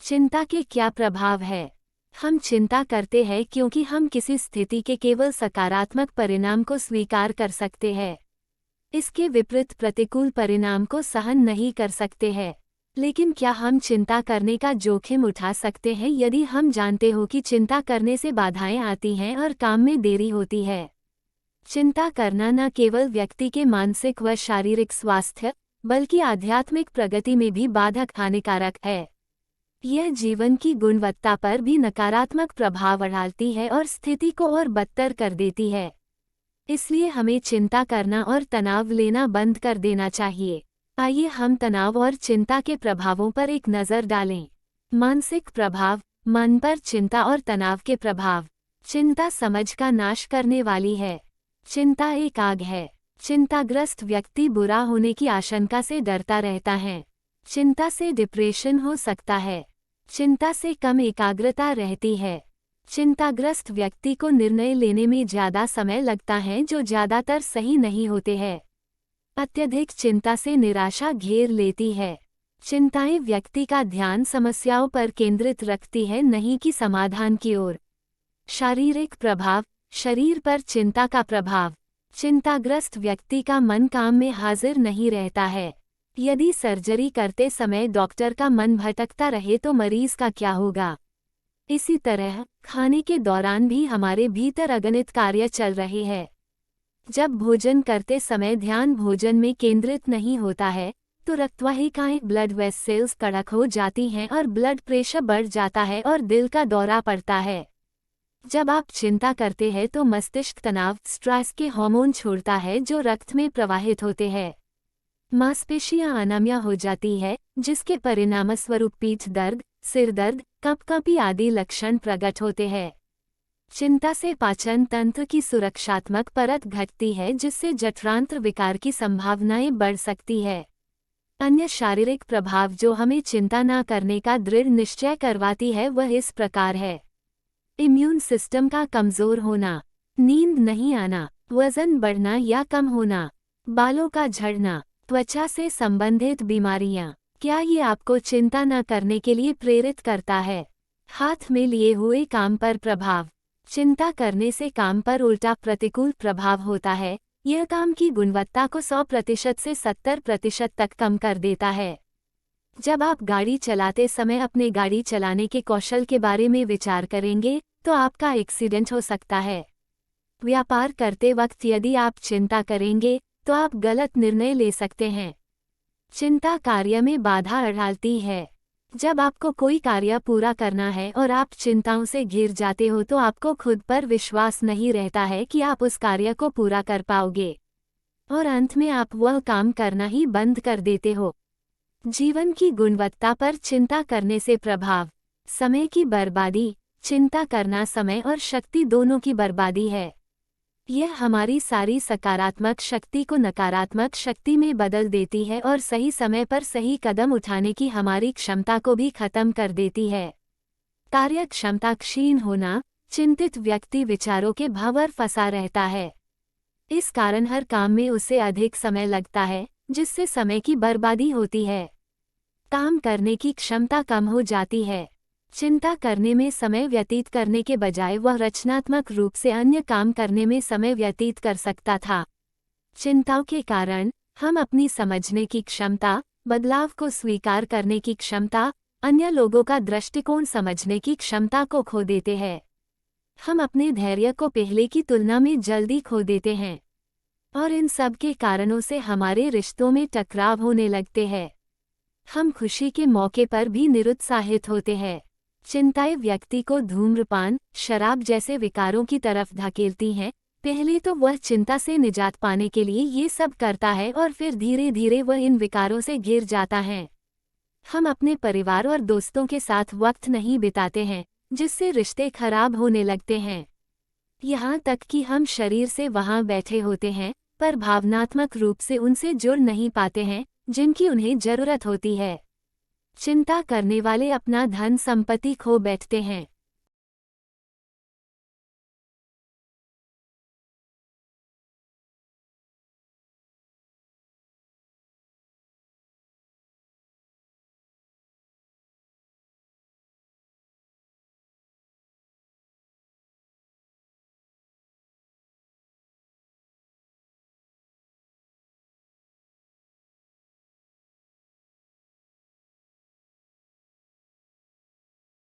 चिंता के क्या प्रभाव है? हम चिंता करते हैं क्योंकि हम किसी स्थिति के केवल सकारात्मक परिणाम को स्वीकार कर सकते हैं। इसके विपरीत प्रतिकूल परिणाम को सहन नहीं कर सकते हैं। लेकिन क्या हम चिंता करने का जोखिम उठा सकते हैं यदि हम जानते हो कि चिंता करने से बाधाएं आती हैं और काम में देरी होती है? चिंता करना न केवल व्यक्ति के मानसिक व शारीरिक स्वास्थ्य बल्कि आध्यात्मिक प्रगति में भी बाधक हानिकारक है। यह जीवन की गुणवत्ता पर भी नकारात्मक प्रभाव डालती है और स्थिति को और बदतर कर देती है। इसलिए हमें चिंता करना और तनाव लेना बंद कर देना चाहिए। आइए हम तनाव और चिंता के प्रभावों पर एक नज़र डालें। मानसिक प्रभाव, मन पर चिंता और तनाव के प्रभाव। चिंता समझ का नाश करने वाली है। चिंता एक आग है। चिंताग्रस्त व्यक्ति बुरा होने की आशंका से डरता रहता है। चिंता से डिप्रेशन हो सकता है। चिंता से कम एकाग्रता रहती है। चिंताग्रस्त व्यक्ति को निर्णय लेने में ज़्यादा समय लगता है जो ज़्यादातर सही नहीं होते हैं। अत्यधिक चिंता से निराशा घेर लेती है। चिंताएं व्यक्ति का ध्यान समस्याओं पर केंद्रित रखती है, नहीं कि समाधान की ओर। शारीरिक प्रभाव, शरीर पर चिंता का प्रभाव। चिंताग्रस्त व्यक्ति का मन काम में हाजिर नहीं रहता है। यदि सर्जरी करते समय डॉक्टर का मन भटकता रहे तो मरीज का क्या होगा? इसी तरह खाने के दौरान भी हमारे भीतर अगणित कार्य चल रहे हैं। जब भोजन करते समय ध्यान भोजन में केंद्रित नहीं होता है तो रक्तवाहिकाएं ब्लड वेसल्स कड़क हो जाती हैं और ब्लड प्रेशर बढ़ जाता है और दिल का दौरा पड़ता है। जब आप चिंता करते हैं तो मस्तिष्क तनाव स्ट्रेस के हार्मोन छोड़ता है जो रक्त में प्रवाहित होते हैं। मांसपेशियां अनाम्य हो जाती है जिसके परिणामस्वरूप पीठ दर्द, सिर दर्द, कँपकँपी आदि लक्षण प्रकट होते हैं। चिंता से पाचन तंत्र की सुरक्षात्मक परत घटती है जिससे जठरांत्र विकार की संभावनाएं बढ़ सकती है। अन्य शारीरिक प्रभाव जो हमें चिंता न करने का दृढ़ निश्चय करवाती है वह इस प्रकार है। इम्यून सिस्टम का कमजोर होना, नींद नहीं आना, वजन बढ़ना या कम होना, बालों का झड़ना, त्वचा से संबंधित बीमारियां। क्या ये आपको चिंता न करने के लिए प्रेरित करता है? हाथ में लिए हुए काम पर प्रभाव। चिंता करने से काम पर उल्टा प्रतिकूल प्रभाव होता है। यह काम की गुणवत्ता को 100% से 70% तक कम कर देता है। जब आप गाड़ी चलाते समय अपने गाड़ी चलाने के कौशल के बारे में विचार करेंगे तो आपका एक्सीडेंट हो सकता है। व्यापार करते वक्त यदि आप चिंता करेंगे तो आप गलत निर्णय ले सकते हैं। चिंता कार्य में बाधा डालती है। जब आपको कोई कार्य पूरा करना है और आप चिंताओं से घिर जाते हो तो आपको खुद पर विश्वास नहीं रहता है कि आप उस कार्य को पूरा कर पाओगे और अंत में आप वह काम करना ही बंद कर देते हो। जीवन की गुणवत्ता पर चिंता करने से प्रभाव। समय की बर्बादी। चिंता करना समय और शक्ति दोनों की बर्बादी है। यह हमारी सारी सकारात्मक शक्ति को नकारात्मक शक्ति में बदल देती है और सही समय पर सही कदम उठाने की हमारी क्षमता को भी खत्म कर देती है। कार्य क्षमता क्षीण होना। चिंतित व्यक्ति विचारों के भंवर फंसा रहता है। इस कारण हर काम में उसे अधिक समय लगता है जिससे समय की बर्बादी होती है। काम करने की क्षमता कम हो जाती है। चिंता करने में समय व्यतीत करने के बजाय वह रचनात्मक रूप से अन्य काम करने में समय व्यतीत कर सकता था। चिंताओं के कारण हम अपनी समझने की क्षमता, बदलाव को स्वीकार करने की क्षमता, अन्य लोगों का दृष्टिकोण समझने की क्षमता को खो देते हैं। हम अपने धैर्य को पहले की तुलना में जल्दी खो देते हैं और इन सब के कारणों से हमारे रिश्तों में टकराव होने लगते हैं। हम खुशी के मौके पर भी निरुत्साहित होते हैं। चिंताएं व्यक्ति को धूम्रपान, शराब जैसे विकारों की तरफ धकेलती हैं। पहले तो वह चिंता से निजात पाने के लिए ये सब करता है और फिर धीरे धीरे वह इन विकारों से घिर जाता है। हम अपने परिवार और दोस्तों के साथ वक्त नहीं बिताते हैं जिससे रिश्ते खराब होने लगते हैं। यहाँ तक कि हम शरीर से वहाँ बैठे होते हैं पर भावनात्मक रूप से उनसे जुड़ नहीं पाते हैं जिनकी उन्हें जरूरत होती है। चिंता करने वाले अपना धन संपत्ति खो बैठते हैं।